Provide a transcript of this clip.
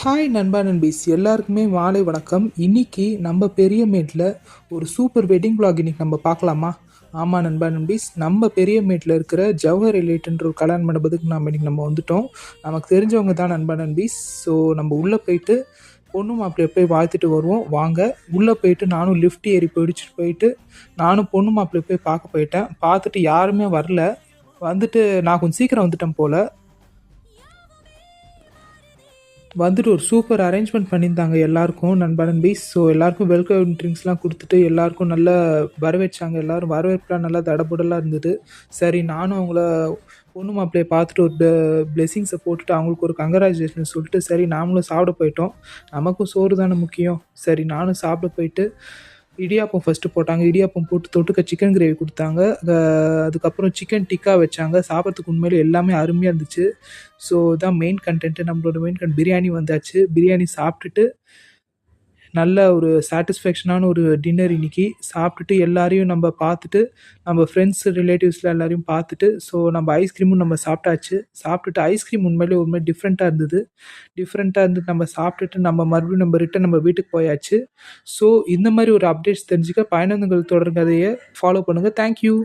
Hi நண்பா நண்பீஸ் எல்லாருக்குமே மாலை வணக்கம். இன்னைக்கு நம்ம பெரியமேட்டில் ஒரு சூப்பர் வெட்டிங் vlog இன்னைக்கு நம்ம பார்க்கலாமா? ஆமாம் நண்பா நண்பீஸ், நம்ம பெரியமேட்டில் இருக்கிற ஜவஹர் எலைட்ன்ற ஒரு கல்யாண மண்டபத்துக்கு இன்னைக்கு நம்ம வந்துட்டோம். நமக்கு தெரிஞ்சவங்க தான் நண்பா நண்பீஸ். ஸோ நம்ம உள்ளே போயிட்டு பொண்ணு மாப்பிள்ளையை போய் வாழ்த்துட்டு வருவோம் வாங்க. உள்ளே போயிட்டு நானும் லிஃப்ட் ஏறி போயிட்டு நானும் பொண்ணு மாப்பிள்ளையை போய் பார்க்க போயிட்டேன். பார்த்துட்டு யாருமே வரல. வந்துட்டு நான் கொஞ்சம் சீக்கிரம் வந்துட்டேன் போல். வந்துட்டு ஒரு சூப்பர் அரேஞ்ச்மெண்ட் பண்ணியிருந்தாங்க எல்லாருக்கும் நண்பா நண்பீஸ். ஸோ எல்லாருக்கும் வெல்கம் ட்ரிங்க்ஸ்லாம் கொடுத்துட்டு எல்லாருக்கும் நல்லா வரவேற்றாங்க. எல்லோரும் வரவேற்பெலாம் நல்லா தடபுடலாக இருந்தது. சரி நானும் அவங்கள பொண்ணு மாப்பிள்ளையை பார்த்துட்டு ஒரு பிளெஸிங்ஸை போட்டுட்டு அவங்களுக்கு ஒரு கங்க்ராச்சுலேஷன் சொல்லிட்டு சரி நாமளும் சாப்பிட போயிட்டோம். நமக்கும் சோறு தானே முக்கியம். சரி நானும் சாப்பிட போயிட்டு இடியாப்பம் ஃபஸ்ட்டு போட்டாங்க. இடியாப்பம் போட்டு தொட்டுக்க சிக்கன் கிரேவி கொடுத்தாங்க. அதுக்கப்புறம் சிக்கன் டிக்கா வச்சாங்க. சாப்பிட்றதுக்கு உண்மையிலே எல்லாமே அருமையாக இருந்துச்சு. ஸோ இதான் மெயின் கண்டென்ட்டு. நம்மளோட மெயின் பிரியாணி வந்தாச்சு. பிரியாணி சாப்பிட்டுட்டு நல்ல ஒரு சாட்டிஸ்ஃபேக்ஷனான ஒரு டின்னர் இன்னைக்கு சாப்பிட்டுட்டு எல்லாரையும் நம்ம பார்த்துட்டு நம்ம ஃப்ரெண்ட்ஸ் ரிலேட்டிவ்ஸில் எல்லாரையும் பார்த்துட்டு ஸோ நம்ம ஐஸ்கிரீமும் நம்ம சாப்பிட்டாச்சு. சாப்பிட்டுட்டு ஐஸ்கிரீம் உண்மையிலே ஒரு மாதிரி டிஃப்ரெண்ட்டாக இருந்துட்டு நம்ம சாப்பிட்டுட்டு நம்ம மறுபடியும் நம்ம ரிட்டன் நம்ம வீட்டுக்கு போயாச்சு. ஸோ இந்த மாதிரி ஒரு அப்டேட்ஸ் தெரிஞ்சுக்க பயணங்கள் தொடர்கதையை ஃபாலோ பண்ணுங்கள். தேங்க்யூ.